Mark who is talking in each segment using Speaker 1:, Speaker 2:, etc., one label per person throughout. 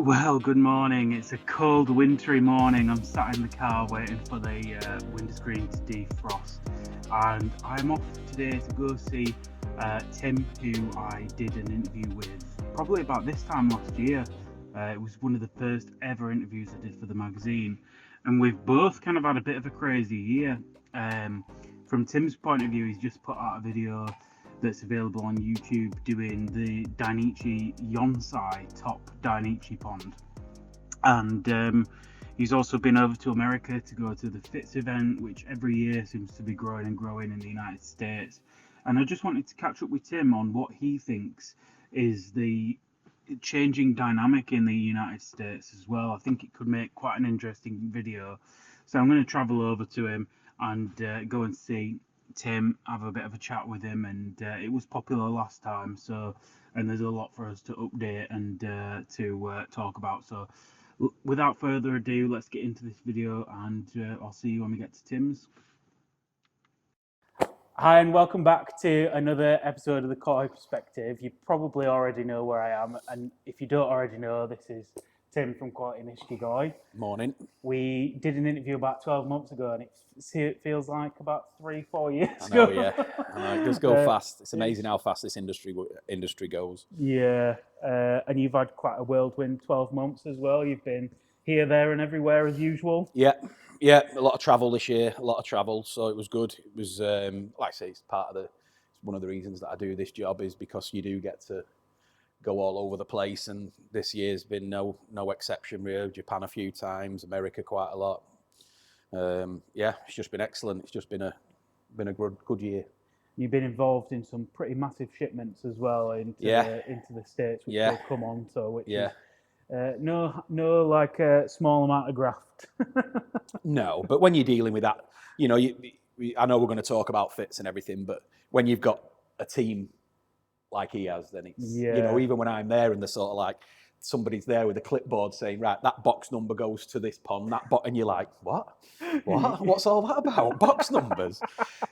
Speaker 1: Well, good morning. It's a cold, wintry morning. I'm sat in the car waiting for the windscreen to defrost, and I'm off today to go see Tim, who I did an interview with probably about this time last year. It was one of the first ever interviews I did for the magazine, and we've both kind of had a bit of a crazy year. From Tim's point of view, he's just put out a video that's available on YouTube doing the Dainichi Yonsei top Dainichi pond. And he's also been over to America to go to the Fitz event, which every year seems to be growing and growing in the United States. And I just wanted to catch up with Tim on what he thinks is the changing dynamic in the United States as well. I think it could make quite an interesting video. So I'm going to travel over to him and go and see Tim, have a bit of a chat with him, and it was popular last time, and there's a lot for us to update and to talk about. So without further ado, let's get into this video, and I'll see you when we get to Tim's. Hi, and welcome back to another episode of the Koi Perspective. You probably already know where I am, and if you don't already know, this is Tim from Koi Nishikigoi.
Speaker 2: Morning.
Speaker 1: We did an interview about 12 months ago, and it feels like about 3-4 years
Speaker 2: I know,
Speaker 1: ago.
Speaker 2: yeah. I know, it does go fast. It's amazing how fast this industry goes.
Speaker 1: Yeah, and you've had quite a whirlwind 12 months as well. You've been here, there, and everywhere as usual.
Speaker 2: Yeah, a lot of travel this year, so it was good. It was, like I say, it's one of the reasons that I do this job is because you do get to go all over the place, and this year's been no exception really. Japan a few times, America quite a lot. It's just been excellent. It's just been a good year.
Speaker 1: You've been involved in some pretty massive shipments as well into the States, which we'll come on to, which is no like a small amount of graft.
Speaker 2: No, but when you're dealing with that, I know we're going to talk about Fitz and everything, but when you've got a team like he has, then it's, even when I'm there and they're sort of like, somebody's there with a clipboard saying, right, that box number goes to this pond, and you're like, what? What's all that about? Box numbers?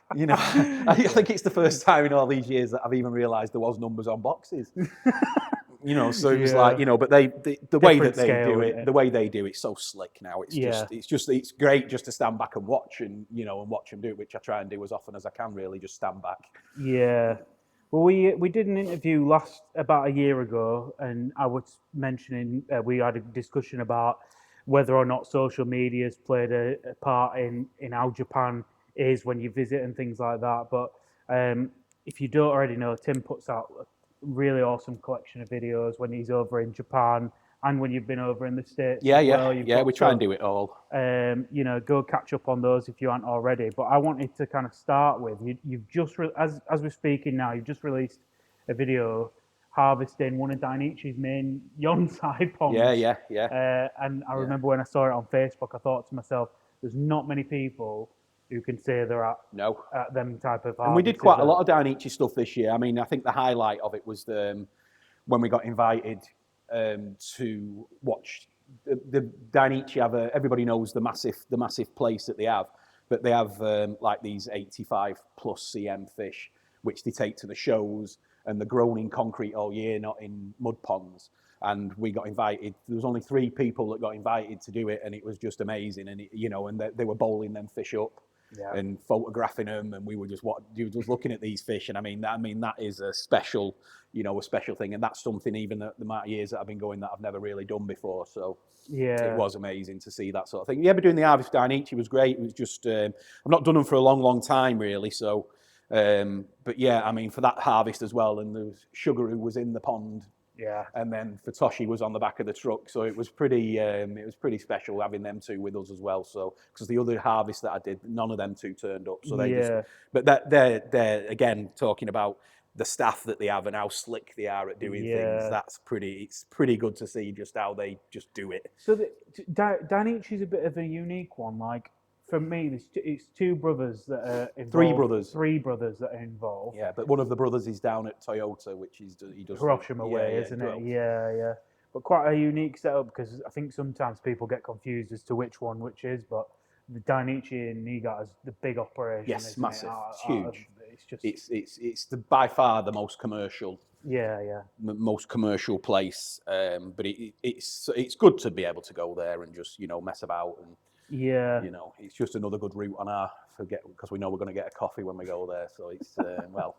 Speaker 2: I think it's the first time in all these years that I've even realised there was numbers on boxes. So it was like, but the way that they do it, the way they do it's so slick now. It's great just to stand back and watch and watch them do it, which I try and do as often as I can. Really, just stand back.
Speaker 1: Yeah. Well, we did an interview about a year ago, and I was mentioning we had a discussion about whether or not social media has played a part in how Japan is when you visit and things like that. But if you don't already know, Tim puts out a really awesome collection of videos when he's over in Japan and when you've been over in the States.
Speaker 2: We try and do it all.
Speaker 1: Go catch up on those if you aren't already. But I wanted to kind of start with you've just as we're speaking now, you've just released a video harvesting one of Dainichi's main Yonsei ponds. And I remember when I saw it on Facebook, I thought to myself, there's not many people who can say they're at them type of harvest.
Speaker 2: And we did quite a lot of Dainichi stuff this year. I mean, I think the highlight of it was when we got invited to watch the Dainichi have everybody knows the massive place that they have, but they have like these 85 plus cm fish which they take to the shows, and they're grown in concrete all year, not in mud ponds. And we got invited. There was only 3 people that got invited to do it, and it was just amazing. And and they were bowling them fish up and photographing them, and we were just looking at these fish. And I mean that is a special thing, and that's something even the amount of years that I've been going that I've never really done before. So it was amazing to see that sort of thing. But doing the harvest Dainichi was great. It was just I've not done them for a long time really. So, but yeah, I mean for that harvest as well, and there was Sugar who was in the pond.
Speaker 1: Yeah,
Speaker 2: and then Futoshi was on the back of the truck, so it was pretty special having them 2 with us as well. So because the other harvest that I did, none of them 2 turned up. So they're again talking about the staff that they have and how slick they are at doing things. It's pretty good to see just how they just do it.
Speaker 1: So Dainichi's a bit of a unique one. Like for me, it's 2 brothers that are involved. 3 brothers that are involved.
Speaker 2: Yeah, but one of the brothers is down at Toyota, which he does
Speaker 1: Hiroshima way, isn't it? Yeah. But quite a unique setup, because I think sometimes people get confused as to which is. But the Dainichi in Niigata is the big operation.
Speaker 2: Yes, massive. It's huge. it's by far the most commercial.
Speaker 1: Yeah.
Speaker 2: Most commercial place, but it's good to be able to go there and just mess about, and it's just another good route on our because we know we're going to get a coffee when we go there. So it's well,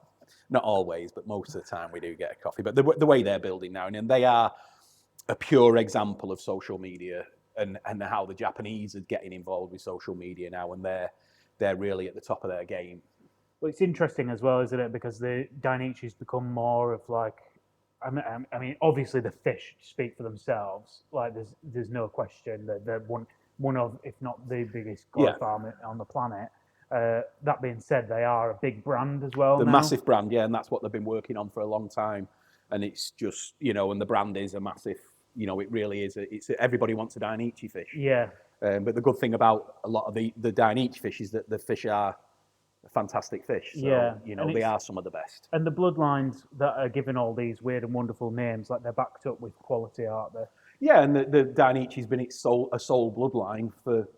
Speaker 2: not always, but most of the time we do get a coffee. But the way they're building now, and they are a pure example of social media and how the Japanese are getting involved with social media now, and they're really at the top of their game.
Speaker 1: Well, it's interesting as well, isn't it? Because the Dainichi's become more of like, I mean, obviously the fish speak for themselves. Like, there's no question that they're one of, if not the biggest koi farm on the planet. That being said, they are a big brand as well.
Speaker 2: The massive brand, yeah, and that's what they've been working on for a long time. And it's just, and the brand is a massive, it really is. It's everybody wants a Dainichi fish.
Speaker 1: Yeah.
Speaker 2: But the good thing about a lot of the Dainichi fish is that the fish are fantastic fish. So, they are some of the best.
Speaker 1: And the bloodlines that are given all these weird and wonderful names, like they're backed up with quality, aren't they?
Speaker 2: Yeah, and the Dainichi's been a sole bloodline for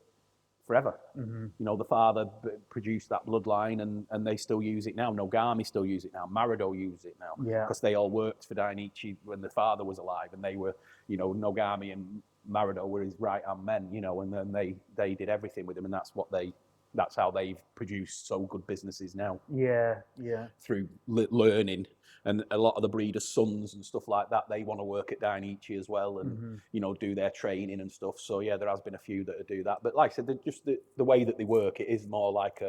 Speaker 2: forever.
Speaker 1: Mm-hmm.
Speaker 2: The father produced that bloodline, and they still use it now. Nogami still use it now. Marado use it now.
Speaker 1: Yeah.
Speaker 2: Because they all worked for Dainichi when the father was alive, and they were, Nogami and Marado were his right-hand men, and then they did everything with him, and that's how they've produced so good businesses now.
Speaker 1: Yeah.
Speaker 2: Through learning, and a lot of the breeders' sons and stuff like that, they want to work at Dainichi as well, and do their training and stuff. So yeah, there has been a few that do that. But like I said, just the way that they work, it is more like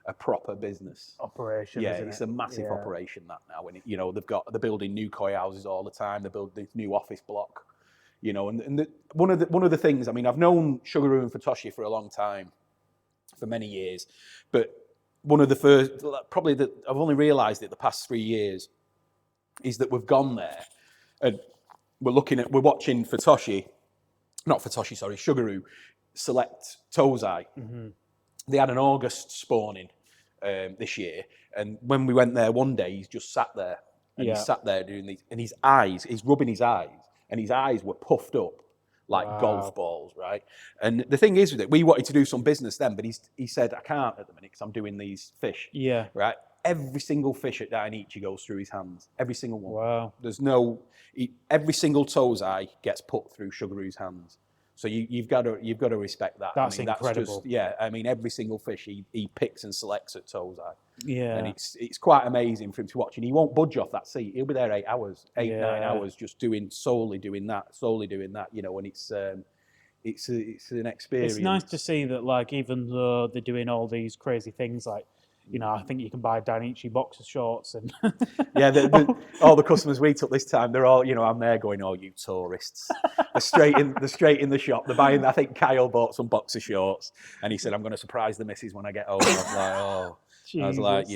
Speaker 2: a proper business
Speaker 1: operation.
Speaker 2: Yeah,
Speaker 1: isn't
Speaker 2: it's
Speaker 1: it?
Speaker 2: a massive operation that now, and they're building new koi houses all the time. They build this new office block, and one of the things. I mean, I've known Sugaroo and Futoshi for a long time. For many years, but one of the first, probably that I've only realised it the past 3 years, is that we've gone there and we're watching Sugaroo select Tozai.
Speaker 1: Mm-hmm.
Speaker 2: They had an August spawning this year, and when we went there one day, he's just sat there and he sat there doing these, and he's rubbing his eyes, and his eyes were puffed up like golf balls, right? And the thing is with it, we wanted to do some business then, but he said, I can't at the minute because I'm doing these fish.
Speaker 1: Yeah.
Speaker 2: Right? Every single fish at Dainichi goes through his hands. Every single one.
Speaker 1: Wow.
Speaker 2: There's every single Tozai gets put through Sugaroo's hands. So you've got to respect that.
Speaker 1: That's incredible.
Speaker 2: Every single fish he picks and selects at Tozai.
Speaker 1: Yeah.
Speaker 2: And it's quite amazing for him to watch. And he won't budge off that seat. He'll be there 8 hours, 9 hours, just solely doing that. And it's an experience.
Speaker 1: It's nice to see that, like, even though they're doing all these crazy things, like, I think you can buy Dainichi boxer shorts and
Speaker 2: all the customers we took this time, they're all, I'm there going, oh, you tourists. They're straight in the shop. They're buying, I think Kyle bought some boxer shorts and he said, I'm going to surprise the missus when I get home. I was like, oh, Jesus. I was like,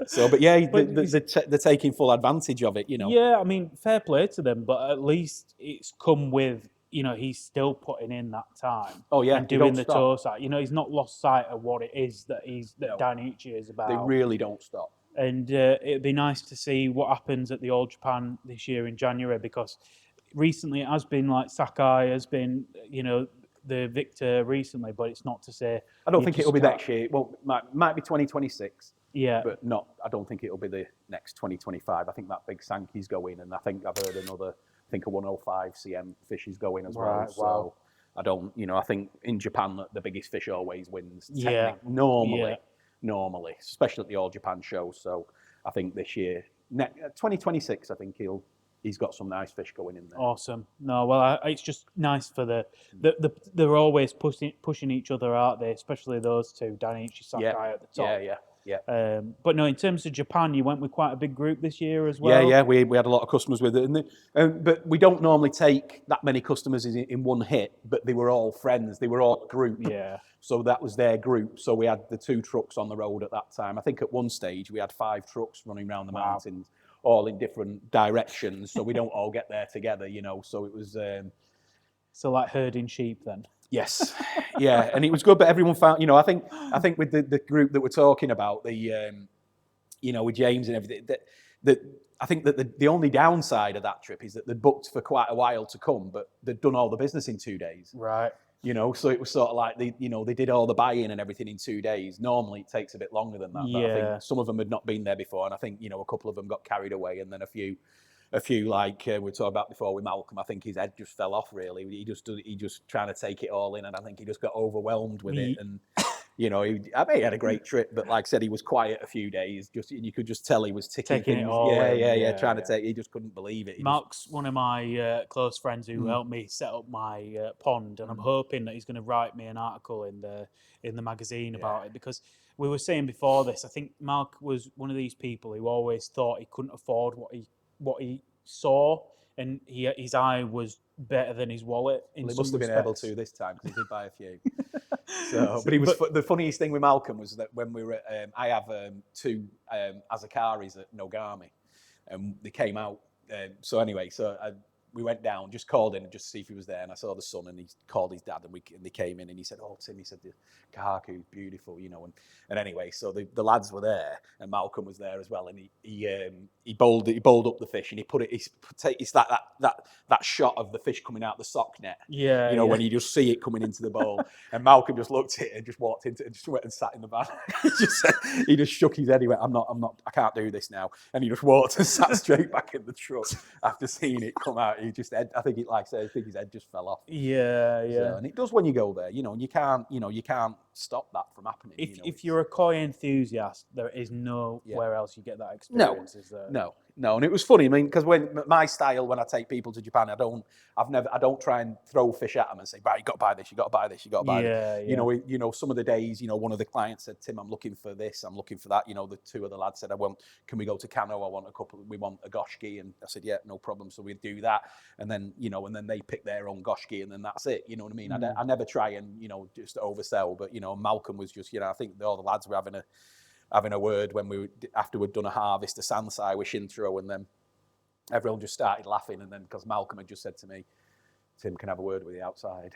Speaker 2: so, but yeah, they're taking full advantage of it,
Speaker 1: Yeah, I mean, fair play to them, but at least it's come with, he's still putting in that time.
Speaker 2: Oh yeah,
Speaker 1: and doing the Tozai. He's not lost sight of what it is that Dainichi is about.
Speaker 2: They really don't stop.
Speaker 1: And it'd be nice to see what happens at the All Japan this year in January, because recently it has been like Sakai has been, the victor recently, but it's not to say.
Speaker 2: I don't think it'll be next year. Well, might be 2026.
Speaker 1: Yeah,
Speaker 2: but I don't think it'll be the next 2025. I think that big Sankey's going, and I think I've heard a 105 cm fish is going as well.
Speaker 1: Right,
Speaker 2: so
Speaker 1: wow.
Speaker 2: I don't, I think in Japan the biggest fish always wins.
Speaker 1: Normally,
Speaker 2: especially at the All Japan show. So I think this year, 2026, I think he's got some nice fish going in there.
Speaker 1: Awesome. No, well, it's just nice for they're always pushing each other out there, especially those two, Dainichi, Sakai at the top.
Speaker 2: Yeah.
Speaker 1: But no, in terms of Japan, you went with quite a big group this year as well.
Speaker 2: Yeah, we had a lot of customers with it, but we don't normally take that many customers in one hit. But they were all friends, they were all a group.
Speaker 1: Yeah.
Speaker 2: So that was their group. So we had the 2 trucks on the road at that time. I think at one stage we had 5 trucks running around the mountains, all in different directions. So we don't all get there together, So it was.
Speaker 1: So like herding sheep then.
Speaker 2: Yes, yeah, and it was good, but everyone found, I think with the group that we're talking about, with James and everything, that I think that the only downside of that trip is that they'd booked for quite a while to come, but they'd done all the business in 2 days.
Speaker 1: Right.
Speaker 2: So it was sort of like they did all the buy-in and everything in 2 days. Normally it takes a bit longer than that, but I think some of them had not been there before, and I think a couple of them got carried away, and then a few like we were talking about before with Malcolm, I think his head just fell off really. He just trying to take it all in, and I think he just got overwhelmed with it. And he had a great trip, but like I said, he was quiet a few days. You could just tell he was taking
Speaker 1: it
Speaker 2: things.
Speaker 1: all in.
Speaker 2: Trying to take. He just couldn't believe it.
Speaker 1: Mark's one of my close friends who helped me set up my pond, and I'm hoping that he's going to write me an article in the magazine about it, because we were saying before this, I think Mark was one of these people who always thought he couldn't afford what he saw, and his eye was better than his wallet.
Speaker 2: He must have been able to this time, because he did buy a few. But the funniest thing with Malcolm was that when we were, I have 2 Azakaris at Nogami, and they came out. We went down, just called in and just to see if he was there, and I saw the son, and he called his dad, and they came in, and he said, "Oh, Tim," he said, "the kahaku's beautiful," and anyway, so the lads were there, and Malcolm was there as well, and he bowled up the fish, and he put it. It's that shot of the fish coming out the sock net, when you just see it coming into the bowl, and Malcolm just looked at it and just walked into it and just went and sat in the van. he just shook his head. He went, I can't do this now," and he just walked and sat straight back in the truck after seeing it come out. I think his head just fell off. So, and it does when you go there, and you can't stop that from happening.
Speaker 1: If you're a koi enthusiast, there is nowhere else you get that experience. Is there?
Speaker 2: No, and it was funny. I mean, because when my style, when I take people to Japan, I don't try and throw fish at them and say, "Right, you got to buy this, you got to buy this, you got to buy this." Some of the days, one of the clients said, "Tim, I'm looking for this, I'm looking for that." The 2 other lads said, "Can we go to Kano? We want a goshki," and I said, "Yeah, no problem." So we'd do that, and then and then they pick their own goshki, and then that's it. You know what I mean? I never try and just oversell, but Malcolm was just I think all the lads were having a word after we'd done a harvest, a sansai with Shintaro, and then everyone just started laughing, and then because Malcolm had just said to me, "Tim, can I have a word with you outside?"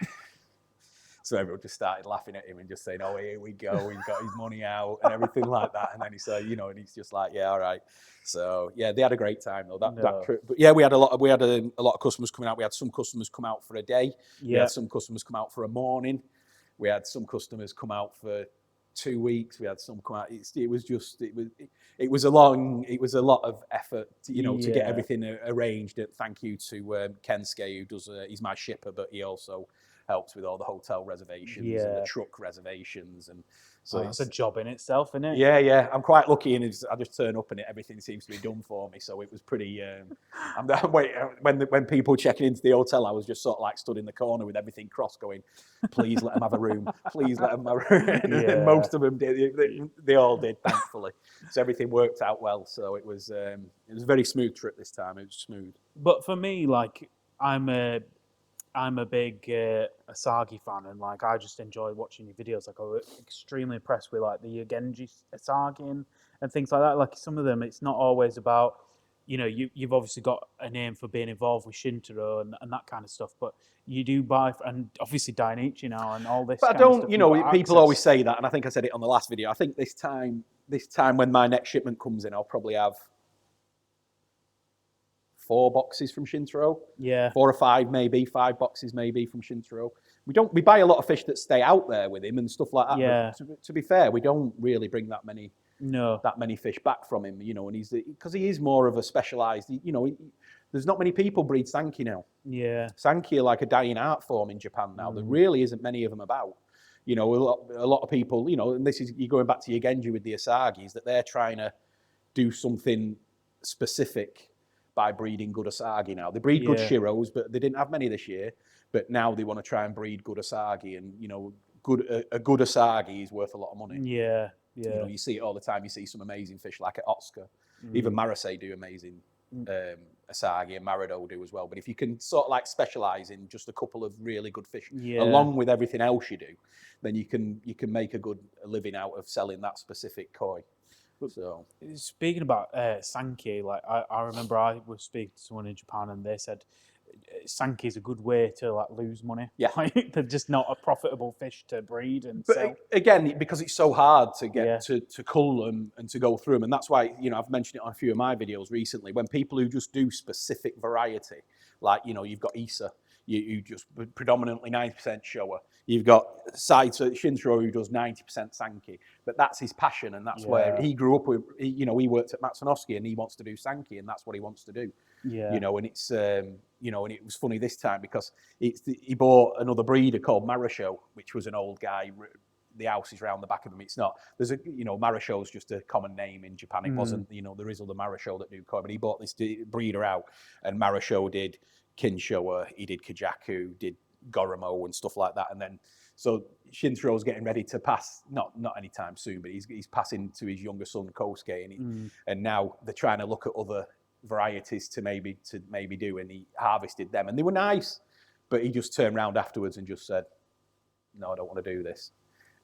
Speaker 2: So everyone just started laughing at him and just saying, "Oh, here we go, he's got his money out," and everything like that. And then he said, and he's just like, "Yeah, all right." So yeah, they had a great time though. That trip. But yeah, we had a lot of customers coming out. We had some customers come out for a day. We had some customers come out for a morning. We had some customers come out for 2 weeks. We had some come out. It was a lot of effort, to get everything arranged. Thank you to Kensuke, who does. He's my shipper, but he also helps with all the hotel reservations and the truck reservations, and so
Speaker 1: it's a job in itself, isn't it?
Speaker 2: Yeah. I'm quite lucky, and I just turn up and everything seems to be done for me. So it was pretty. When people checking into the hotel, I was just sort of like stood in the corner with everything crossed, going, "Please let them have a room. Please let them have a room." And most of them did. They all did, thankfully. So everything worked out well. So it was a very smooth trip this time. It was smooth.
Speaker 1: But for me, like I'm a big Asagi fan, and like I just enjoy watching your videos. Like I was extremely impressed with like the Yogenji Asagi and things like that. Like some of them, it's not always about you've obviously got a name for being involved with Shintaro and that kind of stuff, but you do buy, and obviously Dainichi now and all this.
Speaker 2: But I don't, people always say that, and I think I said it on the last video. I think this time when my next shipment comes in, I'll probably have 4 boxes from Shintaro. 4 or 5 maybe, 5 boxes maybe from Shintaro. We buy a lot of fish that stay out there with him and stuff like that.
Speaker 1: Yeah.
Speaker 2: But to be fair, we don't really bring that many fish back from him, and he's because he is more of a specialised. There's not many people breed Sanki now.
Speaker 1: Yeah.
Speaker 2: Sanki are like a dying art form in Japan now. There really isn't many of them about. A lot of people, and this is you going back to your Genji with the Asagis, that they're trying to do something specific by breeding good Asagi now. They breed good Shiros, but they didn't have many this year. But now they want to try and breed good Asagi, and a good Asagi is worth a lot of money.
Speaker 1: Yeah.
Speaker 2: You see it all the time. You see some amazing fish like at Otsuka. Even Marase do amazing Asagi, and Marido do as well. But if you can sort of like specialise in just a couple of really good fish, along with everything else you do, then you can make a good living out of selling that specific koi. So
Speaker 1: speaking about Sanki, like I remember I was speaking to someone in Japan and they said Sanki is a good way to like lose money.
Speaker 2: Yeah,
Speaker 1: like, they're just not a profitable fish to breed and sell.
Speaker 2: Again, because it's so hard to get to cull them and to go through them, and that's why I've mentioned it on a few of my videos recently. When people who just do specific variety, like you've got Issa, you just predominantly 90% shower. You've got Shintaro who does 90% Sankey, but that's his passion, and that's where he grew up with. He worked at Matsunoski, and he wants to do Sankey, and that's what he wants to do.
Speaker 1: Yeah.
Speaker 2: And it's and it was funny this time because he bought another breeder called Marasho, which was an old guy. The house is round the back of him. It's not. There's a Marasho's just a common name in Japan. It wasn't. There is other Marasho that do koi, but he bought this breeder out, and Marasho did Kinshowa, he did Kajaku, did Goromo and stuff like that, and then so Shintaro's getting ready to pass. Not anytime soon, but he's passing to his younger son Kosuke, and now they're trying to look at other varieties to maybe do, and he harvested them, and they were nice, but he just turned around afterwards and just said, "No, I don't want to do this."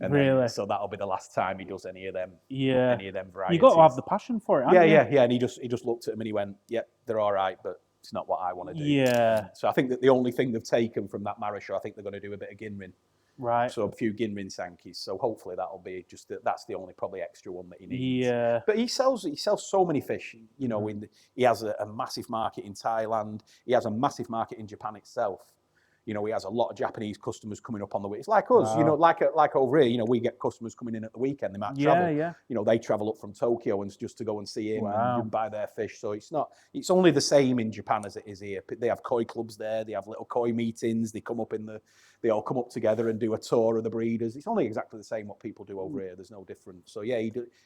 Speaker 2: And
Speaker 1: really?
Speaker 2: Then, so that'll be the last time he does any of them.
Speaker 1: Yeah.
Speaker 2: Any of them varieties.
Speaker 1: You got to have the passion for it.
Speaker 2: Yeah. And he just looked at him and he went, "Yep, they're all right, but it's not what I want to do."
Speaker 1: Yeah.
Speaker 2: So I think that the only thing they've taken from that Marasho, I think they're going to do a bit of Ginrin.
Speaker 1: Right.
Speaker 2: So a few Ginrin Sankeys. So hopefully that'll be that's the only probably extra one that he needs.
Speaker 1: Yeah.
Speaker 2: But he sells so many fish. He has a massive market in Thailand. He has a massive market in Japan itself. He has a lot of Japanese customers coming up on the way. It's like us,
Speaker 1: Wow.
Speaker 2: like over here, we get customers coming in at the weekend. They might travel.
Speaker 1: Yeah.
Speaker 2: They travel up from Tokyo and just to go and see him and buy their fish. So it's only the same in Japan as it is here. They have koi clubs there. They have little koi meetings. They they all come up together and do a tour of the breeders. It's only exactly the same what people do over here. There's no difference. So yeah,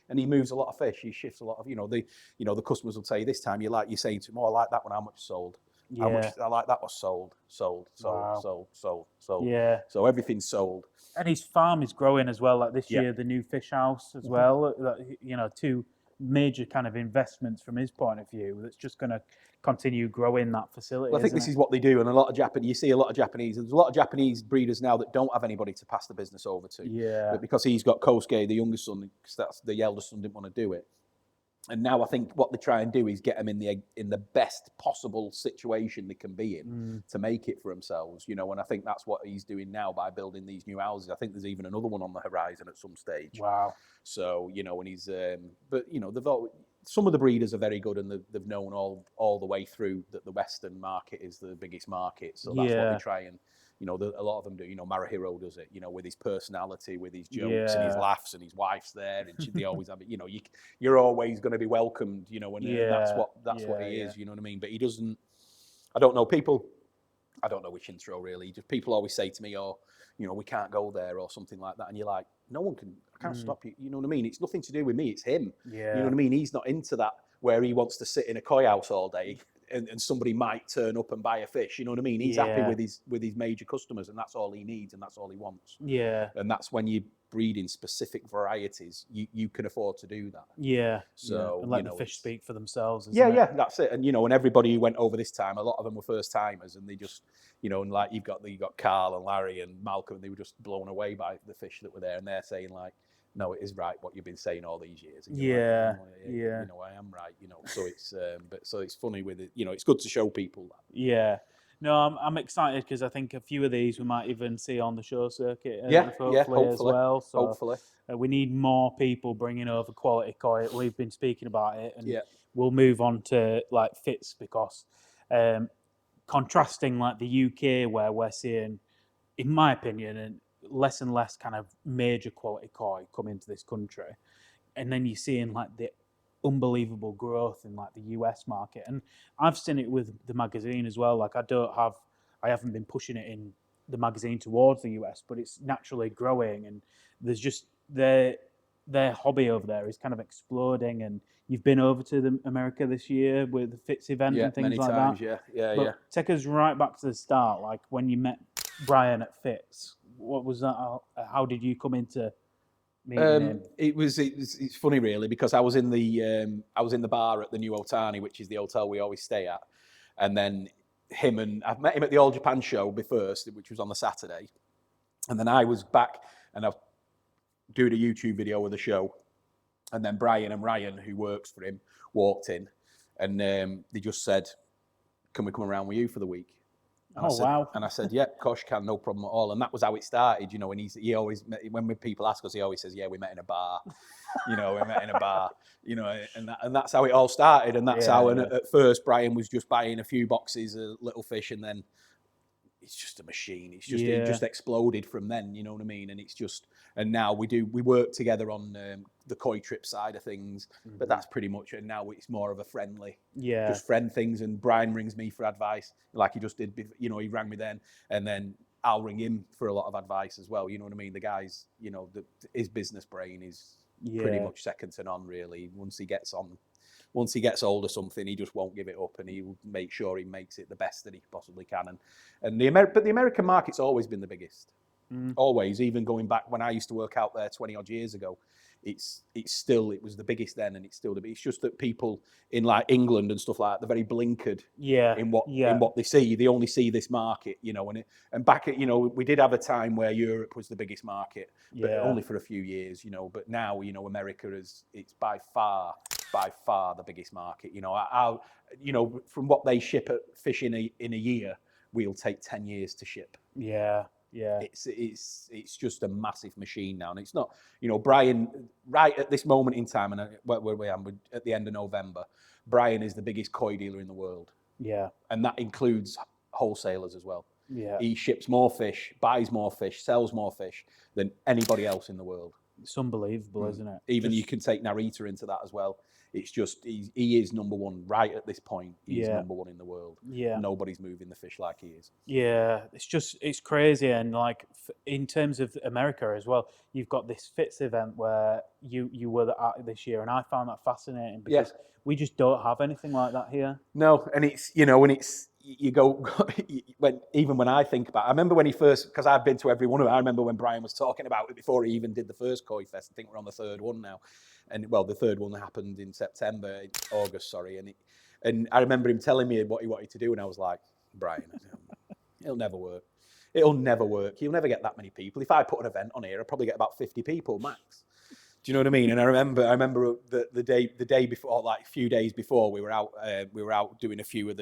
Speaker 2: and he moves a lot of fish. He shifts a lot of, the customers will tell you this time, you're saying to him, "Oh, I like that one. How much sold?"
Speaker 1: Yeah.
Speaker 2: How much I like that was sold.
Speaker 1: Wow.
Speaker 2: Sold.
Speaker 1: Yeah.
Speaker 2: So everything's sold.
Speaker 1: And his farm is growing as well. Like this year, the new fish house as well. Two major kind of investments from his point of view. That's just going to continue growing that facility.
Speaker 2: Well, I think this is what they do, and you see a lot of Japanese. There's a lot of Japanese breeders now that don't have anybody to pass the business over to.
Speaker 1: Yeah.
Speaker 2: But because he's got Kosuke, the youngest son, because the eldest son didn't want to do it. And now I think what they try and do is get them in the best possible situation they can be in to make it for themselves, And I think that's what he's doing now by building these new houses. I think there's even another one on the horizon at some stage.
Speaker 1: Wow.
Speaker 2: So and he's, some of the breeders are very good, and they've known all the way through that the Western market is the biggest market. So that's what they try and. A lot of them do. Marahiro does it. With his personality, with his jokes and his laughs, and his wife's there, and they always have it. You're always going to be welcomed. And that's what he is. You know what I mean? But he doesn't. I don't know people. I don't know which intro really. Just people always say to me, "Oh, we can't go there" or something like that, and you're like, "No one can. I can't stop you." You know what I mean? It's nothing to do with me. It's him.
Speaker 1: Yeah.
Speaker 2: You know what I mean? He's not into that where he wants to sit in a koi house all day. And somebody might turn up and buy a fish. You know what I mean? He's happy with his major customers, and that's all he needs, and that's all he wants.
Speaker 1: Yeah.
Speaker 2: And that's when you're breeding specific varieties, you can afford to do that.
Speaker 1: Yeah.
Speaker 2: So
Speaker 1: and let the fish speak for themselves.
Speaker 2: Yeah, that's it. And and everybody who went over this time, a lot of them were first timers, and they just and like you've got Carl and Larry and Malcolm, and they were just blown away by the fish that were there, and they're saying like, "No, it is right what you've been saying all these years." And
Speaker 1: yeah,
Speaker 2: I am right. So it's so it's funny with it. It's good to show people that.
Speaker 1: Yeah, no, I'm excited because I think a few of these we might even see on the show circuit.
Speaker 2: Hopefully
Speaker 1: as well. So
Speaker 2: hopefully,
Speaker 1: we need more people bringing over quality koi. We've been speaking about it, and we'll move on to like Fitz because contrasting like the UK where we're seeing, in my opinion, and less and less kind of major quality koi come into this country, and then you're seeing like the unbelievable growth in like the US market. And I've seen it with the magazine as well. Like I haven't been pushing it in the magazine towards the US, but it's naturally growing, and there's just their hobby over there is kind of exploding. And you've been over to America this year with the Fitz event and things like
Speaker 2: times,
Speaker 1: that.
Speaker 2: Yeah.
Speaker 1: Take us right back to the start, like when you met Brian at Fitz. What was that? How did you come into meeting him?
Speaker 2: It's funny really because I was in the bar at the New Otani, which is the hotel we always stay at, and then I've met him at the All Japan show first, which was on the Saturday, and then I was back and I was doing a YouTube video of the show, and then Brian and Ryan, who works for him, walked in, and they just said, "Can we come around with you for the week?" And
Speaker 1: wow.
Speaker 2: And I said, "Yeah, Kosh can, no problem at all." And that was how it started, and he always, when people ask us, he always says, "Yeah, we met in a bar." We met in a bar, and that's how it all started. And that's how, and at first, Brian was just buying a few boxes of little fish, and then it's just a machine. It's just it just exploded from then. You know what I mean? And it's just and now we work together on the koi trip side of things, but that's pretty much it. Now it's more of a friendly, just friend things. And Brian rings me for advice, like he just did. You know, he rang me then, and then I'll ring him for a lot of advice as well. You know what I mean? The guy's, you know, his business brain is pretty much second to none, really. Once he gets hold of something, he just won't give it up, and he'll make sure he makes it the best that he possibly can. And the American market's always been the biggest, always. Even going back when I used to work out there 20 odd years ago, it was the biggest then, and it's still the biggest. It's just that people in like England and stuff like that, they're very blinkered in what they see. They only see this market, you know. And back at, you know, we did have a time where Europe was the biggest market, but only for a few years, you know. But now, you know, America it's by far the biggest market. You know, you know, from what they ship at fish in a year, we'll take 10 years to ship.
Speaker 3: Yeah.
Speaker 2: It's just a massive machine now, and it's not, you know, Brian, right at this moment in time, and where we are at the end of November, Brian is the biggest koi dealer in the world.
Speaker 3: Yeah.
Speaker 2: And that includes wholesalers as well.
Speaker 3: Yeah.
Speaker 2: He ships more fish, buys more fish, sells more fish than anybody else in the world.
Speaker 3: It's unbelievable, isn't it?
Speaker 2: Even you can take Narita into that as well. It's just he is number one right at this point. He's number one in the world.
Speaker 3: Yeah,
Speaker 2: nobody's moving the fish like he is.
Speaker 3: Yeah, it's crazy. And like in terms of America as well, you've got this Fitz event where you were at this year, and I found that fascinating because we just don't have anything like that here.
Speaker 2: No, and it's, you know, and it's, you go, when I think about it, I remember when he first, because I've been to every one of it, I remember when Brian was talking about it before he even did the first Koi Fest. I think we're on the third one now. And well, the third one happened in August, sorry. And I remember him telling me what he wanted to do, and I was like, Brian, it'll never work. It'll never work. You'll never get that many people. If I put an event on here, I'll probably get about 50 people max. Do you know what I mean? And I remember the day before, like a few days before, we were out doing a few of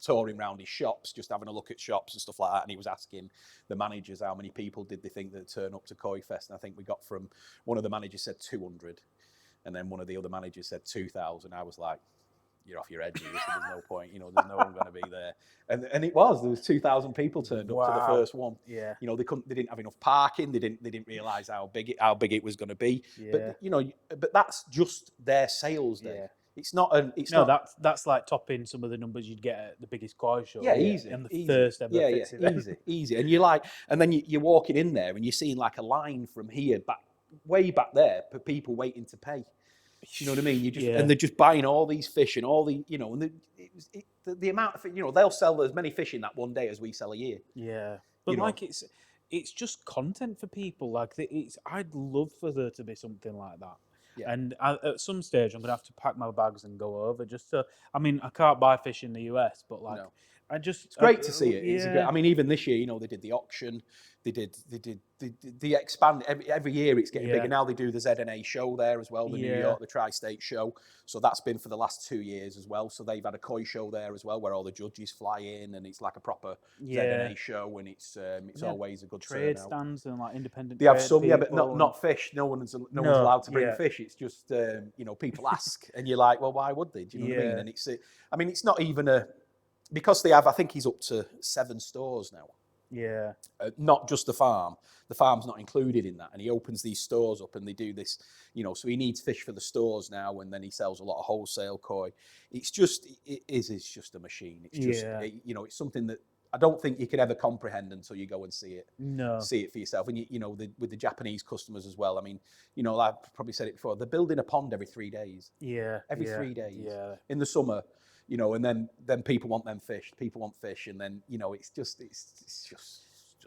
Speaker 2: touring around his shops, just having a look at shops and stuff like that. And he was asking the managers how many people did they think that turn up to Koi Fest. And I think we got from, one of the managers said 200, and then one of the other managers said 2,000. I was like, you're off your head, so there's no point, you know, there's no one going to be there. And there was 2,000 people turned up to the first one.
Speaker 3: Yeah.
Speaker 2: You know, they didn't have enough parking. They didn't realize how big it was going to be.
Speaker 3: Yeah.
Speaker 2: But, you know, but that's just their sales day. Yeah. It's not
Speaker 3: that's like topping some of the numbers you'd get at the biggest koi show.
Speaker 2: Yeah, easy.
Speaker 3: And the first ever Fitz event.
Speaker 2: Easy. And you're like, and then you're walking in there and you're seeing like a line from here way back there for people waiting to pay. You know what I mean? And they're just buying all these fish and all the, you know, and the amount of, you know, they'll sell as many fish in that one day as we sell a year.
Speaker 3: Yeah, but you like know? It's just content for people. Like I'd love for there to be something like that. Yeah. And at some stage, I'm gonna have to pack my bags and go over. Just to, I mean, I can't buy fish in the US, but like, no.
Speaker 2: It's great to see it. Yeah. I mean, even this year, you know, they did the auction. They expand every year. It's getting bigger. Now they do the ZNA show there as well, the New York, the Tri-State show. So that's been for the last 2 years as well. So they've had a koi show there as well, where all the judges fly in, and it's like a proper ZNA show, and it's always a good
Speaker 3: trade
Speaker 2: turnout.
Speaker 3: stands and like independent.
Speaker 2: They have some, but not fish. No one's allowed to bring fish. It's just you know, people ask, and you're like, well, why would they? Do you know what I mean? And it's not even because they have. I think he's up to 7 stores now.
Speaker 3: Yeah.
Speaker 2: Not just the farm. The farm's not included in that. And he opens these stores up, and they do this, you know, so he needs fish for the stores now, and then he sells a lot of wholesale koi. It's just a machine. It's just, you know, it's something that I don't think you could ever comprehend until you go and see it.
Speaker 3: No.
Speaker 2: See it for yourself. And, you know, with the Japanese customers as well. I mean, you know, I've probably said it before, they're building a pond every 3 days.
Speaker 3: Yeah.
Speaker 2: Every 3 days.
Speaker 3: Yeah.
Speaker 2: In the summer. You know, and then people want them fish. People want fish, and then, you know, it's just.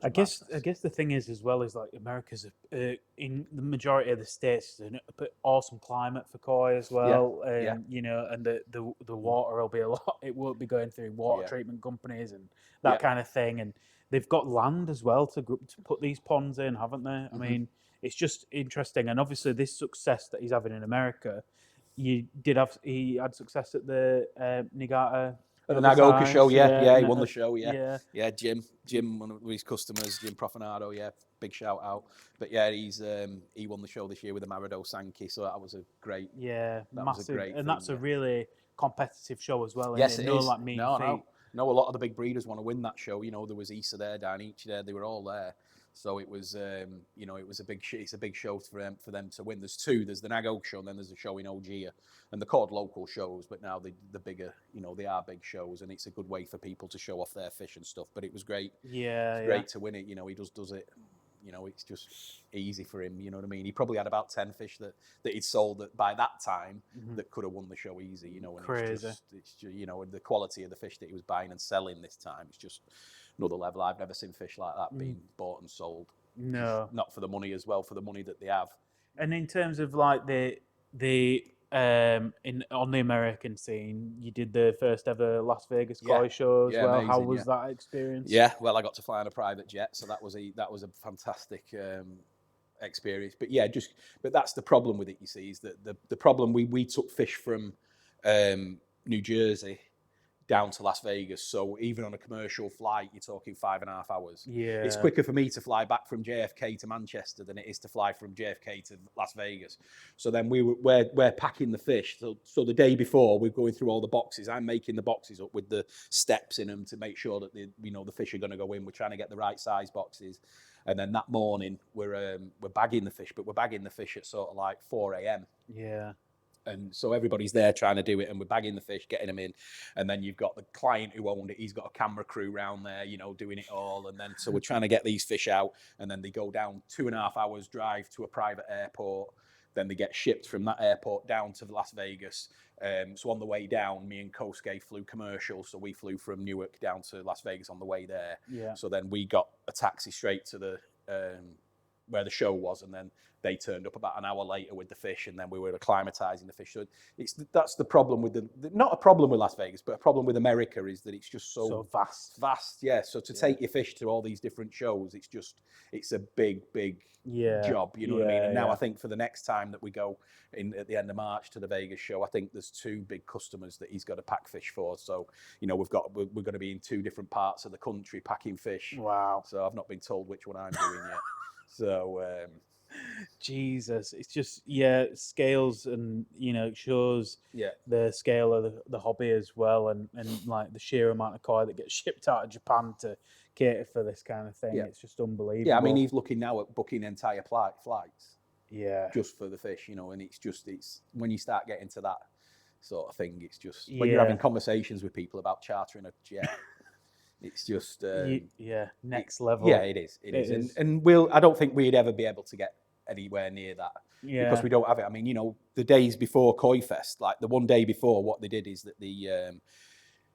Speaker 3: I guess the thing is as well is like America's in the majority of the states an awesome climate for koi as well. You know, and the water will be a lot. It won't be going through water treatment companies and that kind of thing. And they've got land as well to put these ponds in, haven't they? I mean, it's just interesting. And obviously, this success that he's having in America. He had success at the Niigata.
Speaker 2: At the Nagoka show, he won the show, Jim, one of his customers, Jim Profanado, big shout out. But he won the show this year with the Marido Sankey, so that was a great,
Speaker 3: massive,
Speaker 2: was a great
Speaker 3: and
Speaker 2: thing,
Speaker 3: that's a really competitive show as well.
Speaker 2: Yes,
Speaker 3: it
Speaker 2: is.
Speaker 3: Like mean feet.
Speaker 2: No, a lot of the big breeders want to win that show. You know, there was Issa there, Dainichi there, they were all there. So it was, you know, it was it's a big show for them to win. There's two. There's the Nag Oak show, and then there's a show in Ogia, and they're called local shows, but now the bigger, you know, they are big shows, and it's a good way for people to show off their fish and stuff. But it was great.
Speaker 3: Yeah,
Speaker 2: Great to win it. You know, he does it. You know, it's just easy for him. You know what I mean? He probably had about 10 fish that he'd sold that by that time that could have won the show easy. You know, and
Speaker 3: Crazy.
Speaker 2: It's just, you know, the quality of the fish that he was buying and selling this time. It's just another level. I've never seen fish like that being bought and sold.
Speaker 3: No,
Speaker 2: Not for the money as well, for the money that they have.
Speaker 3: And in terms of like the on the American scene, you did the first ever Las Vegas koi show as well.
Speaker 2: Amazing,
Speaker 3: How was that experience?
Speaker 2: Yeah, well, I got to fly on a private jet, so that was a fantastic experience. But yeah, but that's the problem with it. You see, is that the problem we took fish from New Jersey down to Las Vegas. So even on a commercial flight, you're talking 5.5 hours.
Speaker 3: Yeah.
Speaker 2: It's quicker for me to fly back from JFK to Manchester than it is to fly from JFK to Las Vegas. So then we're packing the fish. So the day before, we're going through all the boxes. I'm making the boxes up with the steps in them to make sure that the fish are going to go in. We're trying to get the right size boxes. And then that morning, we're bagging the fish, but we're bagging the fish at sort of like 4 a.m.
Speaker 3: Yeah.
Speaker 2: And so everybody's there trying to do it, and we're bagging the fish, getting them in. And then you've got the client who owned it. He's got a camera crew round there, you know, doing it all. And then so we're trying to get these fish out, and then they go down 2.5 hours drive to a private airport. Then they get shipped from that airport down to Las Vegas. So on the way down, me and Kosuke flew commercial. So we flew from Newark down to Las Vegas on the way there.
Speaker 3: Yeah.
Speaker 2: So then we got a taxi straight to the where the show was, and then they turned up about an hour later with the fish, and then we were acclimatizing the fish. So that's the problem with not a problem with Las Vegas, but a problem with America is that it's just so vast. Yeah. So to take your fish to all these different shows, it's a big job. You know what I mean? And now I think for the next time that we go in at the end of March to the Vegas show, I think there's 2 big customers that he's got to pack fish for. So you know we're going to be in 2 different parts of the country packing fish.
Speaker 3: Wow.
Speaker 2: So I've not been told which one I'm doing yet. So
Speaker 3: Jesus, it's just scales, and you know, it shows the scale of the hobby as well, and like the sheer amount of koi that gets shipped out of Japan to cater for this kind of thing. It's just unbelievable.
Speaker 2: Yeah, I mean, he's looking now at booking entire flights.
Speaker 3: Yeah.
Speaker 2: Just for the fish, you know, and it's when you start getting to that sort of thing, it's just when you're having conversations with people about chartering a jet. It's just
Speaker 3: next level.
Speaker 2: Yeah, it is. And I don't think we'd ever be able to get anywhere near that because we don't have it. I mean, you know, the days before Koi Fest, like the one day before, what they did is that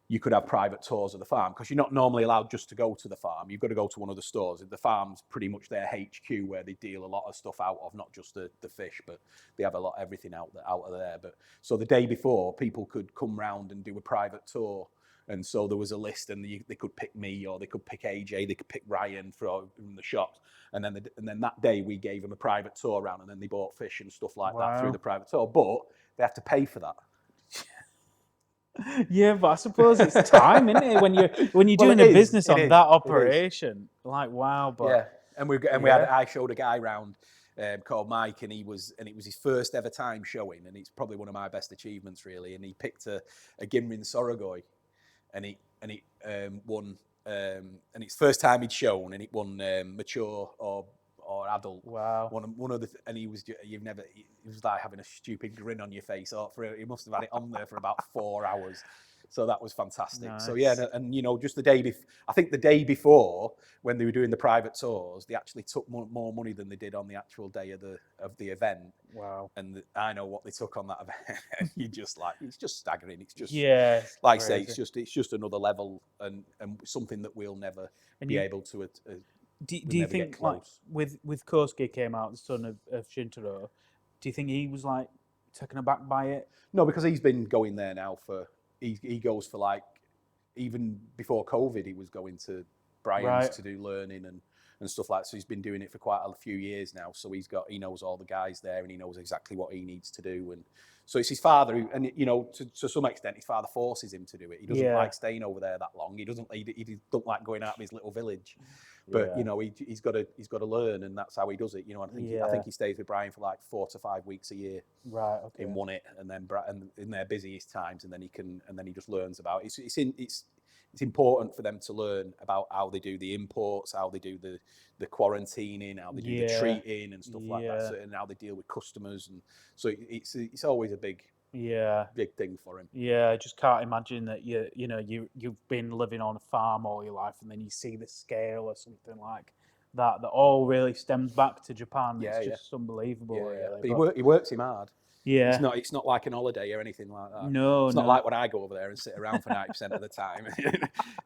Speaker 2: you could have private tours of the farm because you're not normally allowed just to go to the farm. You've got to go to one of the stores. The farm's pretty much their HQ where they deal a lot of stuff out of, not just the fish, but they have everything out of there. But so the day before, people could come round and do a private tour. And so there was a list, and they could pick me, or they could pick AJ, they could pick Ryan from the shops, and then that day we gave them a private tour around, and then they bought fish and stuff like that through the private tour. But they have to pay for that.
Speaker 3: Yeah, but I suppose it's time, isn't it? When you're doing a business on that operation, like wow. But
Speaker 2: I showed a guy around called Mike, and it was his first ever time showing, and it's probably one of my best achievements really. And he picked a Ginrin Sorogoi. And it won, and it's first time he'd shown, and it won mature or adult.
Speaker 3: Wow!
Speaker 2: One of the, and he was like having a stupid grin on your face. He must have had it on there for about 4 hours. So that was fantastic. Nice. So yeah, and you know, just the day before when they were doing the private tours, they actually took more money than they did on the actual day of the event.
Speaker 3: Wow!
Speaker 2: And I know what they took on that event. You just like it's just staggering. It's just like I say, it's just another level and something that we'll never be able to.
Speaker 3: Do you think like with Kosuke came out, the son of Shintaro? Do you think he was like taken aback by it?
Speaker 2: No, because he's been going there now for. He goes for like, even before COVID, he was going to Brian's to do learning and stuff like that. So he's been doing it for quite a few years now. So he knows all the guys there, and he knows exactly what he needs to do. And so it's his father who, and you know, to some extent, his father forces him to do it. He doesn't like staying over there that long. He don't like going out of his little village. But you know, he's got to learn, and that's how he does it. You know, I think he stays with Brian for like 4 to 5 weeks a year,
Speaker 3: right? Okay.
Speaker 2: In their busiest times, and then he just learns about it. it's important for them to learn about how they do the imports, how they do the quarantining, how they do the treating and stuff like that, so, and how they deal with customers, and so it's always a big thing for him.
Speaker 3: Yeah, I just can't imagine that you've been living on a farm all your life, and then you see the scale or something like that all really stems back to Japan. It's just unbelievable, really.
Speaker 2: But he works him hard.
Speaker 3: Yeah.
Speaker 2: It's not like an holiday or anything like that.
Speaker 3: No,
Speaker 2: it's not like when I go over there and sit around for 90% of the time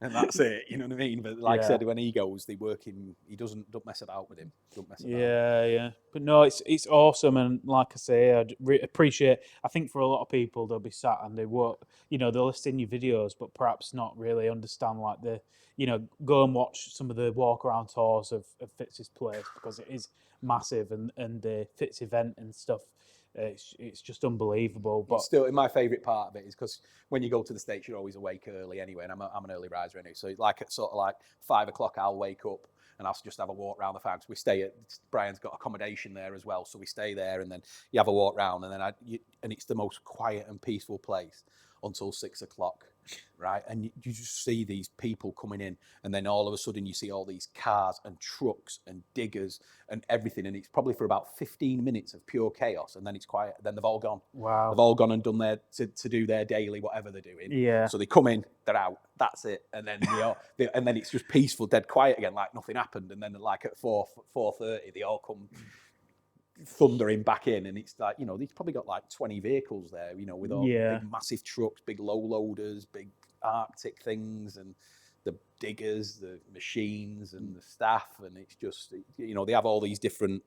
Speaker 2: and that's it. You know what I mean? But like I said, when he goes, they work him. He don't mess about with him. Don't mess about.
Speaker 3: Yeah. But no, it's awesome, and like I say, I appreciate. I think for a lot of people, they'll be sat and they won't. They'll listen your videos, but perhaps not really understand like go and watch some of the walk around tours of Fitz's place, because it is massive, and the Fitz event and stuff. It's just unbelievable. But
Speaker 2: still, my favourite part of it is because when you go to the States, you're always awake early anyway, and I'm an early riser anyway. So like at sort of like 5 o'clock, I'll wake up and I'll just have a walk around the farm. So we stay at Brian's got accommodation there as well, so we stay there, and then you have a walk around, and then and it's the most quiet and peaceful place until 6 o'clock. Right, and you just see these people coming in, and then all of a sudden you see all these cars and trucks and diggers and everything, and it's probably for about 15 minutes of pure chaos, and then it's quiet. Then they've all gone.
Speaker 3: Wow.
Speaker 2: They've all gone and done to do their daily whatever they're doing.
Speaker 3: Yeah.
Speaker 2: So they come in, they're out. That's it, and then and then it's just peaceful, dead quiet again, like nothing happened. And then like at 4:30, they all come thundering back in, and it's like they've probably got like 20 vehicles there, with all big massive trucks, big low loaders, big Arctic things, and the diggers, the machines, and the staff, and it's just they have all these different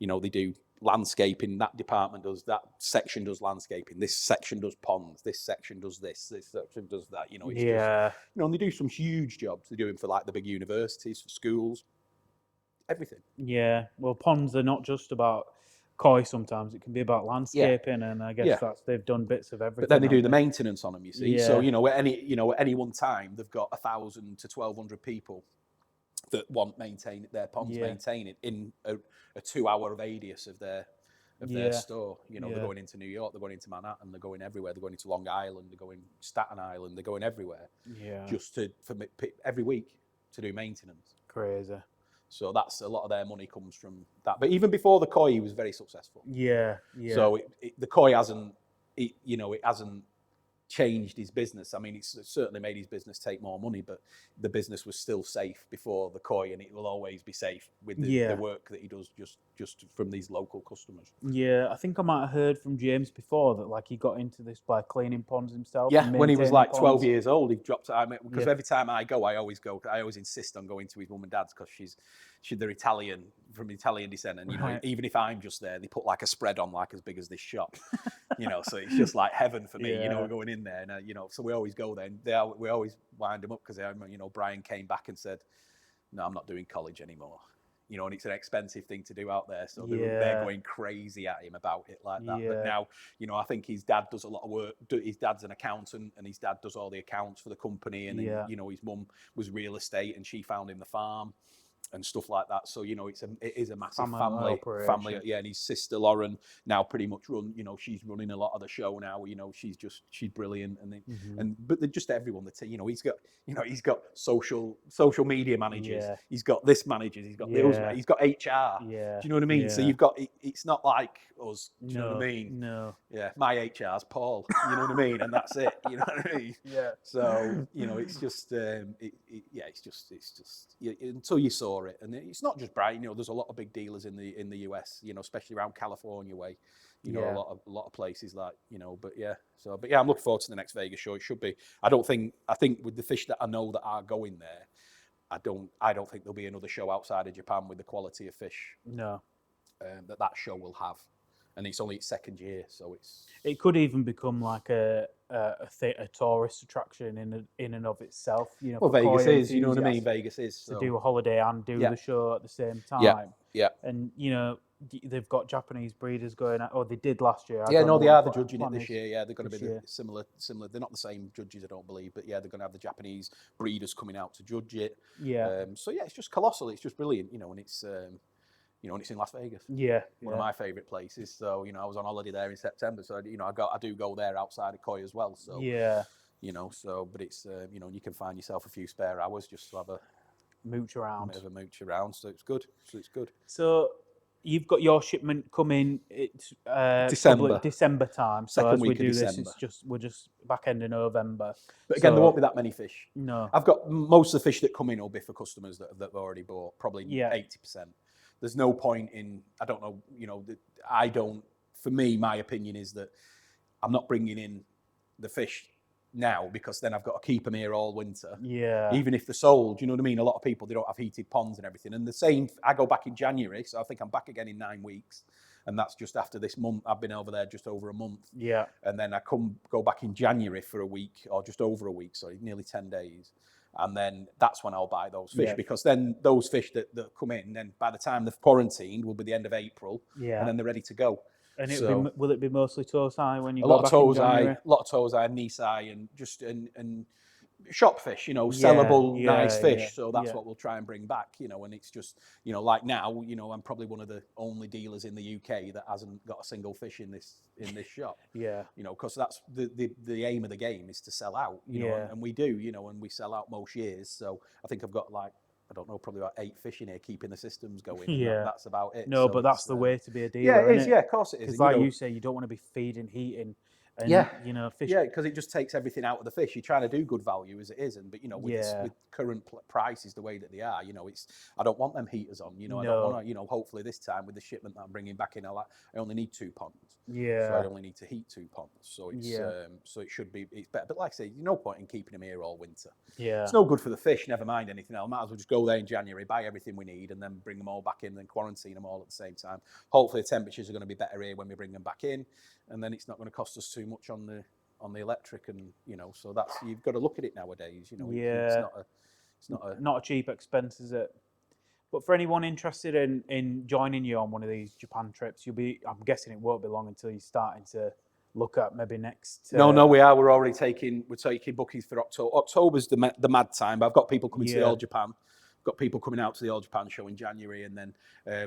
Speaker 2: they do landscaping, that department does that, section does landscaping, this section does ponds, this section does this section does that, it's just, and they do some huge jobs. They do them for like the big universities, for schools, everything.
Speaker 3: Yeah, well, ponds are not just about koi. Sometimes it can be about landscaping, and I guess they've done bits of everything.
Speaker 2: But then they do the maintenance on them, you see. So at any one time, they've got 1,000 to 1,200 people that want their ponds maintained in a 2-hour radius of their store. They're going into New York, they're going into Manhattan, they're going everywhere. They're going into Long Island, they're going Staten Island, they're going everywhere.
Speaker 3: Yeah,
Speaker 2: just for every week to do maintenance.
Speaker 3: Crazy.
Speaker 2: So that's a lot of their money comes from that. But even before the koi, he was very successful.
Speaker 3: Yeah.
Speaker 2: So the koi hasn't changed his business. I mean, it's certainly made his business take more money, but the business was still safe before the koi, and it will always be safe with the work that he does just from these local customers.
Speaker 3: Yeah, I think I might have heard from James before that like he got into this by cleaning ponds himself.
Speaker 2: Yeah, when he was like 12 years old, he dropped it. Because every time I always insist on going to his mum and dad's, because they're Italian, from Italian descent, and even if I'm just there, they put like a spread on like as big as this shop, so it's just like heaven for me. We're going in there, and so we always go there, and we always wind them up, because Brian came back and said, "No, I'm not doing college anymore." And it's an expensive thing to do out there, so they're going crazy at him about it like that. But now, I think his dad does a lot of work. His dad's an accountant, and his dad does all the accounts for the company, and his mum was real estate, and she found him the farm and stuff like that. So it is a massive family. Yeah, and his sister Lauren now pretty much she's running a lot of the show now. She's brilliant, but they're just everyone. He's got social media managers. Yeah. He's got this managers. He's got he's got HR.
Speaker 3: Yeah.
Speaker 2: Do you know what I mean? Yeah. So you've got it's not like us. Do you know what I mean?
Speaker 3: No.
Speaker 2: Yeah, my HR's Paul. You know what I mean? And that's it. You know what I mean?
Speaker 3: Yeah.
Speaker 2: So it's just it's just until you saw it, and it's not just Brian. There's a lot of big dealers in the US. Especially around California way. A lot of places like But I'm looking forward to the next Vegas show. It should be. I think with the fish that I know that are going there, I don't think there'll be another show outside of Japan with the quality of fish.
Speaker 3: No.
Speaker 2: That show will have. And it's only its second year, so
Speaker 3: it could even become like a tourist attraction in and of itself.
Speaker 2: Well, Vegas is, you know what I mean. Vegas is
Speaker 3: to do a holiday and do the show at the same time.
Speaker 2: Yeah.
Speaker 3: And they've got Japanese breeders going out. Oh, they did last year.
Speaker 2: They are the judging it this year. Yeah, they're going to be similar. They're not the same judges, I don't believe, but they're going to have the Japanese breeders coming out to judge it.
Speaker 3: Yeah.
Speaker 2: So it's just colossal. It's just brilliant. And it's. And it's in Las Vegas.
Speaker 3: Yeah,
Speaker 2: one of my favourite places. So I was on holiday there in September. So I do go there outside of koi as well. So you know. So, but it's you know, you can find yourself a few spare hours just to have a
Speaker 3: mooch around.
Speaker 2: bit of a mooch around. So it's good.
Speaker 3: So you've got your shipment coming. It's
Speaker 2: December.
Speaker 3: December time. So
Speaker 2: Second
Speaker 3: as we
Speaker 2: week of
Speaker 3: do this,
Speaker 2: December.
Speaker 3: we're just back end of November.
Speaker 2: But again, there won't be that many fish.
Speaker 3: No.
Speaker 2: I've got most of the fish that come in will be for customers that have already bought, probably 80%. There's no point in, I don't know, you know, for me, my opinion is that I'm not bringing in the fish now because then I've got to keep them here all winter.
Speaker 3: Yeah.
Speaker 2: Even if they're sold, you know what I mean? A lot of people, they don't have heated ponds and everything. And the same, I go back in January, so I think I'm back again in 9 weeks. And that's just after this month. I've been over there just over a month.
Speaker 3: Yeah.
Speaker 2: And then I go back in January for a week, or just over a week, sorry, nearly 10 days. And then that's when I'll buy those fish, because then those fish that come in, then by the time they've quarantined will be the end of April, and then they're ready to go.
Speaker 3: And will it be mostly toes-eye when you go back in January?
Speaker 2: A lot of toes-eye, knee-eye, and just and shop fish, you know, sellable, nice fish. Yeah, so that's what we'll try and bring back, you know. And it's just, you know, like now, you know, I'm probably one of the only dealers in the UK that hasn't got a single fish in this shop. Yeah. You know, because that's the aim of the game is to sell out, you know, and we do, you know, and we sell out most years. So I think I've got like, I don't know, probably about 8 fish in here keeping the systems going. Yeah. That's about it.
Speaker 3: No, so but that's the way to be a dealer.
Speaker 2: Yeah, it is. Yeah, of course it is.
Speaker 3: Because like you say, you don't want to be feeding, heating. And, you know, fish.
Speaker 2: Yeah, because it just takes everything out of the fish. You're trying to do good value as it is, but you know, with current prices the way that they are, you know, I don't want them heaters on. You know, I don't want to. You know, hopefully this time with the shipment that I'm bringing back in, I only need 2 ponds. Yeah. So I only need to heat 2 ponds. So it's so it should be. It's better. But like I say, there's no point in keeping them here all winter. Yeah. It's no good for the fish. Never mind anything else. Might as well just go there in January, buy everything we need, and then bring them all back in, and quarantine them all at the same time. Hopefully the temperatures are going to be better here when we bring them back in, and then it's not going to cost us too much on the electric, and you know, so that's, you've got to look at it nowadays, you know. It's
Speaker 3: not a cheap expense, is it? But for anyone interested in joining you on one of these Japan trips, I'm guessing it won't be long until you're starting to look at maybe next.
Speaker 2: No, we are. We're already taking bookings for October. October's the mad time, but I've got people coming to the All Japan. Got people coming out to the All Japan show in January, and then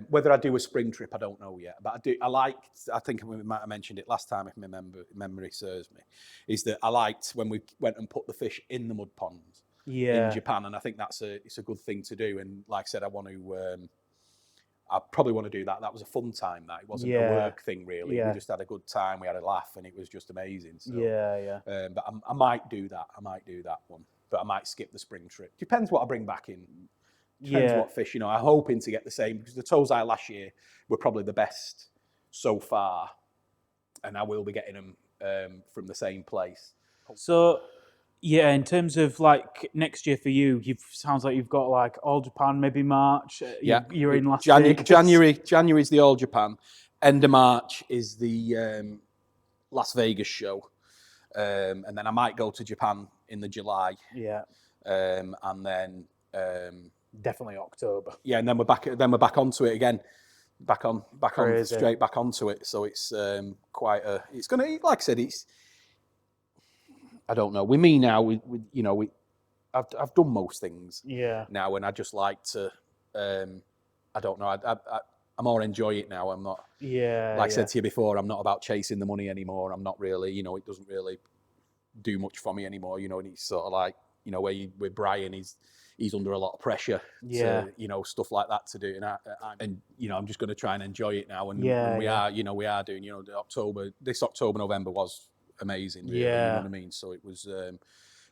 Speaker 2: whether I do a spring trip, I don't know yet. But I think we might have mentioned it last time, if my memory serves me, is that I liked when we went and put the fish in the mud ponds in Japan, and I think it's a good thing to do. And like I said, I probably want to do that. That was a fun time. That it wasn't a work thing really. We just had a good time. We had a laugh, and it was just amazing. So, but I might do that. I might do that one, but I might skip the spring trip. Depends what I bring back in. Depends what fish, you know. I'm hoping to get the same, because the toes-eye last year were probably the best so far, and I will be getting them from the same place.
Speaker 3: So, in terms of like next year for you, sounds like you've got like All Japan, maybe March. You're in Las Vegas.
Speaker 2: January is the All Japan. End of March is the Las Vegas show, and then I might go to Japan in the July. Yeah, and then.
Speaker 3: Definitely October.
Speaker 2: Yeah, and then we're back onto it again. Straight back onto it. So it's it's gonna, like I said, I don't know. With me now, I've done most things. Yeah. Now, and I just like to, I don't know. I more enjoy it now. I'm not. Yeah. Like I said to you before, I'm not about chasing the money anymore. I'm not really. You know, it doesn't really do much for me anymore. You know, and it's sort of like, you know, with Brian, he's under a lot of pressure to, you know, stuff like that to do. And you know, I'm just going to try and enjoy it now. And we are doing, you know, this October, November was amazing. Really, you know what I mean? So it was,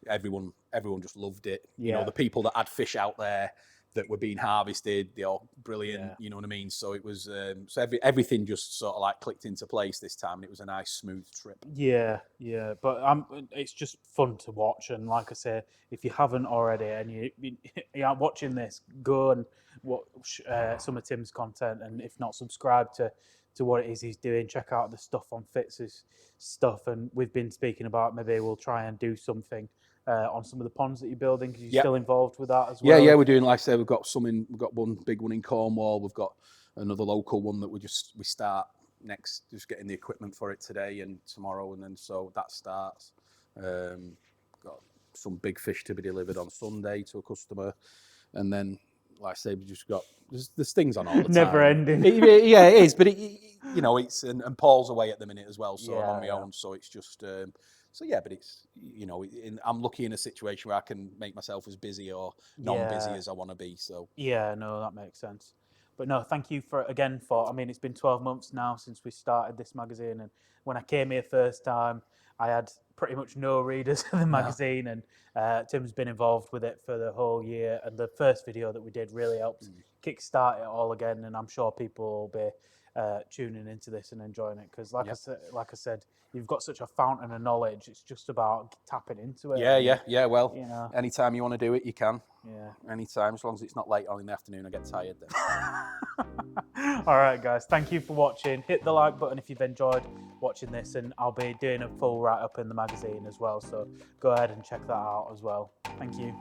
Speaker 2: everyone just loved it. You know, the people that had fish out there that were being harvested, they're all brilliant, you know what I mean? So it was, everything just sort of like clicked into place this time, and it was a nice, smooth trip. Yeah,
Speaker 3: but it's just fun to watch, and like I say, if you haven't already, and you're watching this, go and watch some of Tim's content, and if not, subscribe to what it is he's doing. Check out the stuff on Fitz's stuff, and we've been speaking about maybe we'll try and do something on some of the ponds that you're building, because you're still involved with that as well.
Speaker 2: Yeah, we're doing, like I say, we've got one big one in Cornwall. We've got another local one that we start next, just getting the equipment for it today and tomorrow, and then so that starts. Got some big fish to be delivered on Sunday to a customer, and then, like I say, we just got there's things on all the time.
Speaker 3: Never ending.
Speaker 2: It is, but you know, it's and Paul's away at the minute as well, so I'm on my own. So it's just So yeah, but it's, you know, I'm lucky in a situation where I can make myself as busy or non-busy as I want to be. So
Speaker 3: yeah, no, that makes sense. But no, thank you for. I mean, it's been 12 months now since we started this magazine, and when I came here first time, I had pretty much no readers of the magazine, and Tim's been involved with it for the whole year. And the first video that we did really helped kickstart it all again, and I'm sure people will be tuning into this and enjoying it because, like I said, you've got such a fountain of knowledge. It's just about tapping into it.
Speaker 2: Yeah. Well,
Speaker 3: you know,
Speaker 2: anytime you want to do it, you can.
Speaker 3: Yeah.
Speaker 2: Anytime, as long as it's not late on in the afternoon, I get tired then.
Speaker 3: All right, guys. Thank you for watching. Hit the like button if you've enjoyed watching this, and I'll be doing a full write-up in the magazine as well. So go ahead and check that out as well. Thank you.